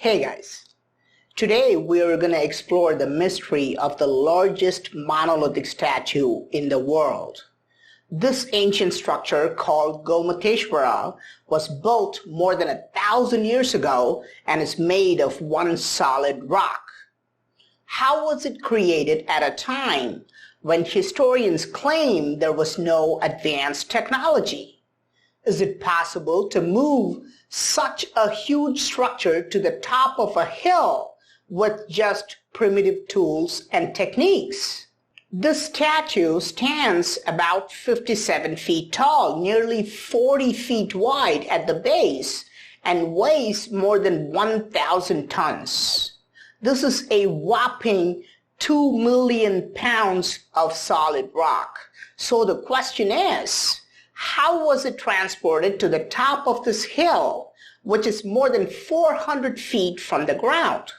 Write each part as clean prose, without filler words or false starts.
Hey guys, today we are going to explore the mystery of the largest monolithic statue in the world. This ancient structure called Gomateshvara was built more than 1,000 years ago and is made of one solid rock. How was it created at a time when historians claim there was no advanced technology? Is it possible to move such a huge structure to the top of a hill with just primitive tools and techniques? This statue stands about 57 feet tall, nearly 40 feet wide at the base, and weighs more than 1,000 tons. This is a whopping 2 million pounds of solid rock. So the question is, how was it transported to the top of this hill, which is more than 400 feet from the ground?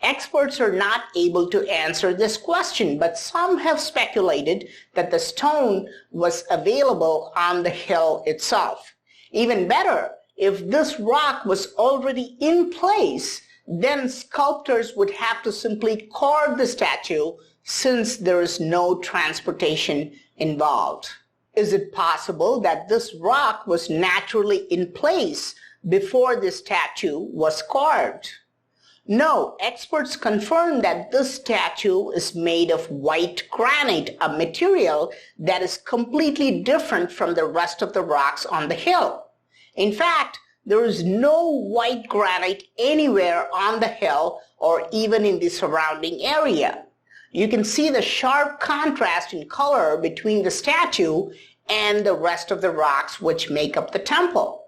Experts are not able to answer this question, but some have speculated that the stone was available on the hill itself. Even better, if this rock was already in place, then sculptors would have to simply carve the statue since there is no transportation involved. Is it possible that this rock was naturally in place before this statue was carved? No, experts confirm that this statue is made of white granite, a material that is completely different from the rest of the rocks on the hill. In fact, there is no white granite anywhere on the hill or even in the surrounding area. You can see the sharp contrast in color between the statue and the rest of the rocks which make up the temple.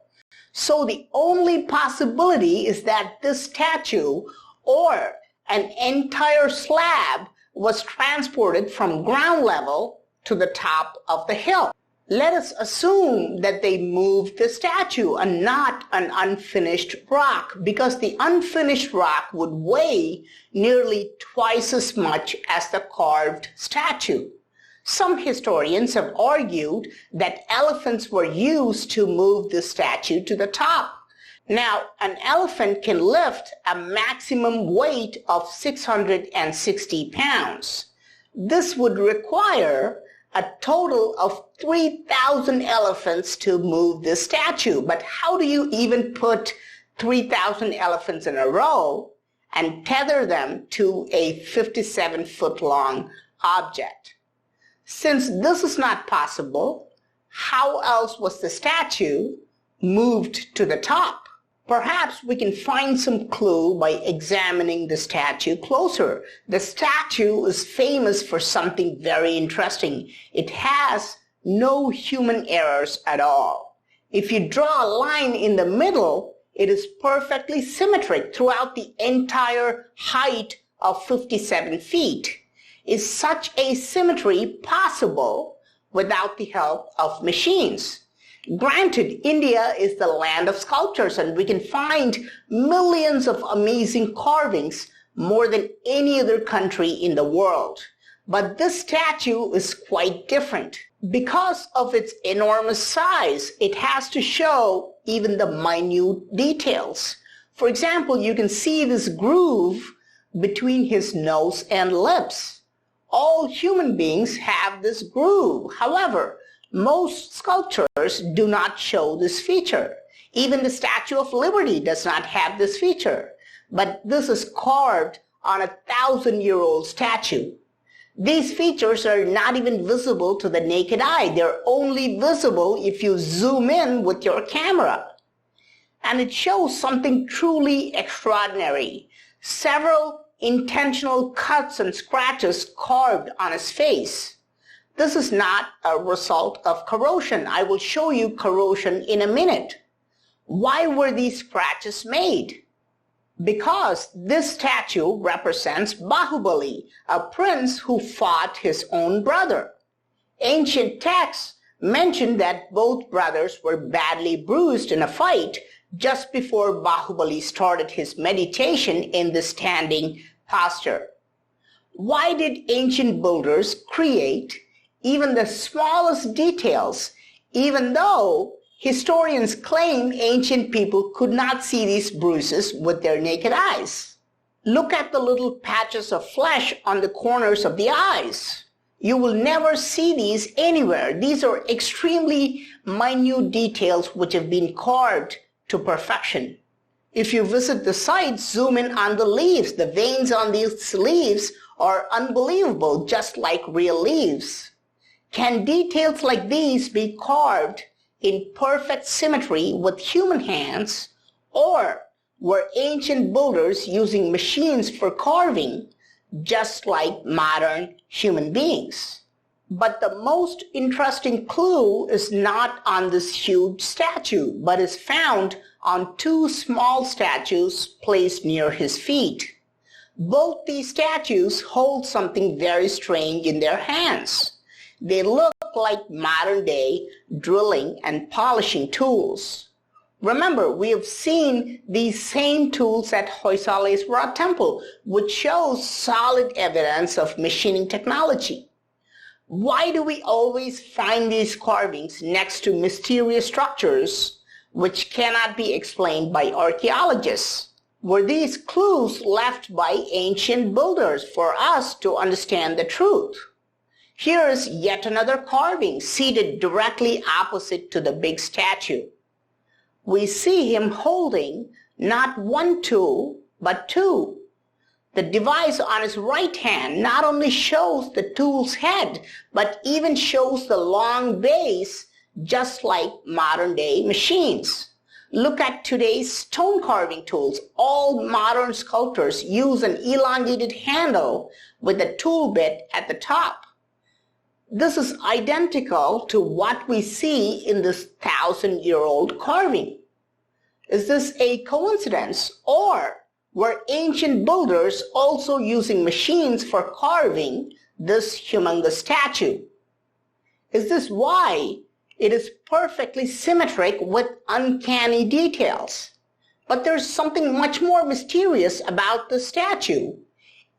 So the only possibility is that this statue or an entire slab was transported from ground level to the top of the hill. Let us assume that they moved the statue and not an unfinished rock, because the unfinished rock would weigh nearly twice as much as the carved statue. Some historians have argued that elephants were used to move the statue to the top. Now, an elephant can lift a maximum weight of 660 pounds. This would require a total of 3,000 elephants to move this statue. But how do you even put 3,000 elephants in a row and tether them to a 57-foot-long object? Since this is not possible, how else was the statue moved to the top? Perhaps we can find some clue by examining the statue closer. The statue is famous for something very interesting. It has no human errors at all. If you draw a line in the middle, it is perfectly symmetric throughout the entire height of 57 feet. Is such a symmetry possible without the help of machines? Granted, India is the land of sculptors and we can find millions of amazing carvings, more than any other country in the world. But this statue is quite different. Because of its enormous size, it has to show even the minute details. For example, you can see this groove between his nose and lips. All human beings have this groove. However, most sculptures do not show this feature. Even the Statue of Liberty does not have this feature. But this is carved on a 1,000-year-old statue. These features are not even visible to the naked eye. They're only visible if you zoom in with your camera. And it shows something truly extraordinary. Several intentional cuts and scratches carved on his face. This is not a result of corrosion. I will show you corrosion in a minute. Why were these scratches made? Because this statue represents Bahubali, a prince who fought his own brother. Ancient texts mention that both brothers were badly bruised in a fight just before Bahubali started his meditation in the standing posture. Why did ancient builders create even the smallest details, even though Historians claim ancient people could not see these bruises with their naked eyes. Look at the little patches of flesh on the corners of the eyes. You will never see these anywhere. These are extremely minute details which have been carved to perfection. If you visit the site, zoom in on the leaves. The veins on these leaves are unbelievable, just like real leaves. Can details like these be carved in perfect symmetry with human hands, or were ancient builders using machines for carving, just like modern human beings? But the most interesting clue is not on this huge statue, but is found on two small statues placed near his feet. Both these statues hold something very strange in their hands. They look like modern-day drilling and polishing tools. Remember, we have seen these same tools at Hoysala Temple, which shows solid evidence of machining technology. Why do we always find these carvings next to mysterious structures which cannot be explained by archaeologists? Were these clues left by ancient builders for us to understand the truth? Here is yet another carving seated directly opposite to the big statue. We see him holding not one tool, but two. The device on his right hand not only shows the tool's head, but even shows the long base, just like modern-day machines. Look at today's stone carving tools. All modern sculptors use an elongated handle with a tool bit at the top. This is identical to what we see in this 1,000-year-old carving. Is this a coincidence, or were ancient builders also using machines for carving this humongous statue? Is this why it is perfectly symmetric with uncanny details? But there's something much more mysterious about the statue.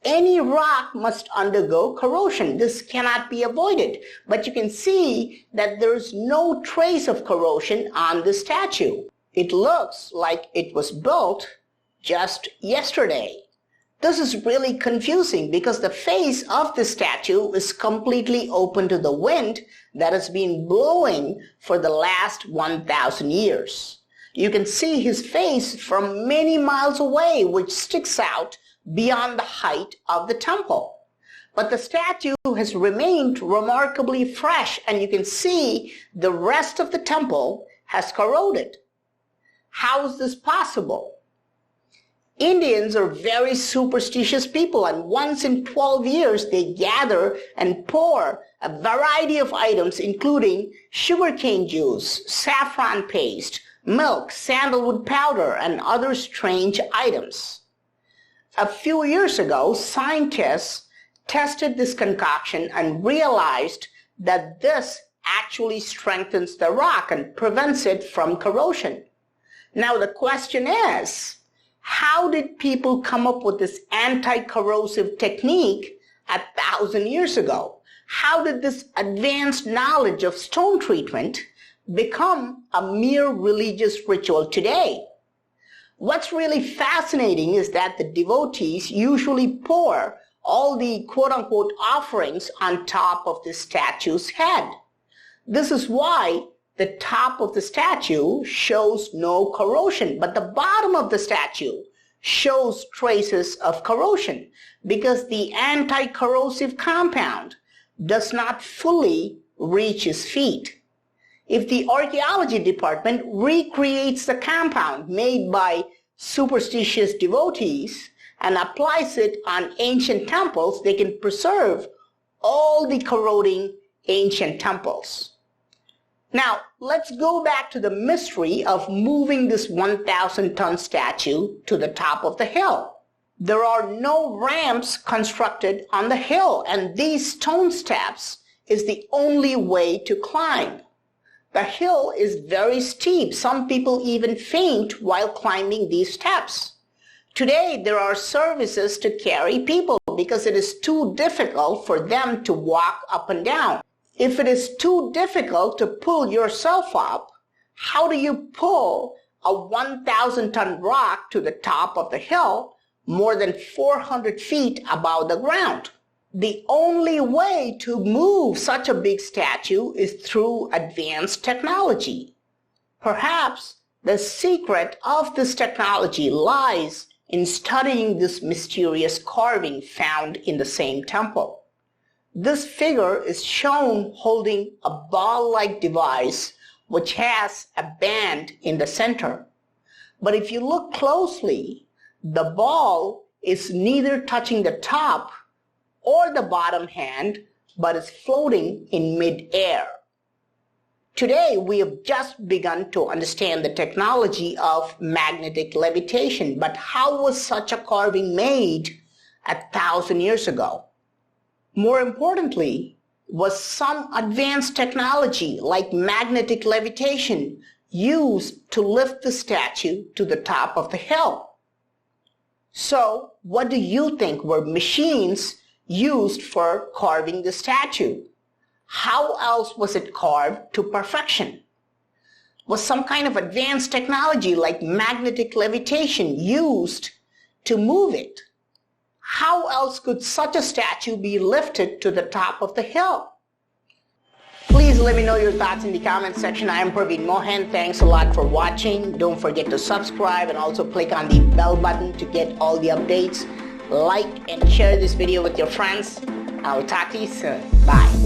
Any rock must undergo corrosion. This cannot be avoided. But you can see that there's no trace of corrosion on the statue. It looks like it was built just yesterday. This is really confusing because the face of the statue is completely open to the wind that has been blowing for the last 1,000 years. You can see his face from many miles away, which sticks out beyond the height of the temple. But the statue has remained remarkably fresh, and you can see the rest of the temple has corroded. How is this possible? Indians are very superstitious people, and once in 12 years they gather and pour a variety of items including sugarcane juice, saffron paste, milk, sandalwood powder, and other strange items. A few years ago, scientists tested this concoction and realized that this actually strengthens the rock and prevents it from corrosion. Now the question is, how did people come up with this anti-corrosive technique 1,000 years ago? How did this advanced knowledge of stone treatment become a mere religious ritual today? What's really fascinating is that the devotees usually pour all the quote-unquote offerings on top of the statue's head. This is why the top of the statue shows no corrosion, but the bottom of the statue shows traces of corrosion because the anti-corrosive compound does not fully reach his feet. If the archaeology department recreates the compound made by superstitious devotees and applies it on ancient temples, they can preserve all the corroding ancient temples. Now, let's go back to the mystery of moving this 1,000-ton statue to the top of the hill. There are no ramps constructed on the hill, and these stone steps is the only way to climb. The hill is very steep. Some people even faint while climbing these steps. Today, there are services to carry people because it is too difficult for them to walk up and down. If it is too difficult to pull yourself up, How do you pull a 1,000-ton rock to the top of the hill more than 400 feet above the ground? The only way to move such a big statue is through advanced technology. Perhaps the secret of this technology lies in studying this mysterious carving found in the same temple. This figure is shown holding a ball-like device which has a band in the center. But if you look closely, the ball is neither touching the top or the bottom hand, but is floating in mid-air. Today, we have just begun to understand the technology of magnetic levitation, but how was such a carving made 1,000 years ago? More importantly, was some advanced technology like magnetic levitation used to lift the statue to the top of the hill? So, what do you think were machines used for carving the statue? How else was it carved to perfection? Was some kind of advanced technology like magnetic levitation used to move it? How else could such a statue be lifted to the top of the hill? Please let me know your thoughts in the comment section. I am Praveen Mohan. Thanks a lot for watching. Don't forget to subscribe and also click on the bell button to get all the updates. Like and share this video with your friends. I will talk to you soon. Bye.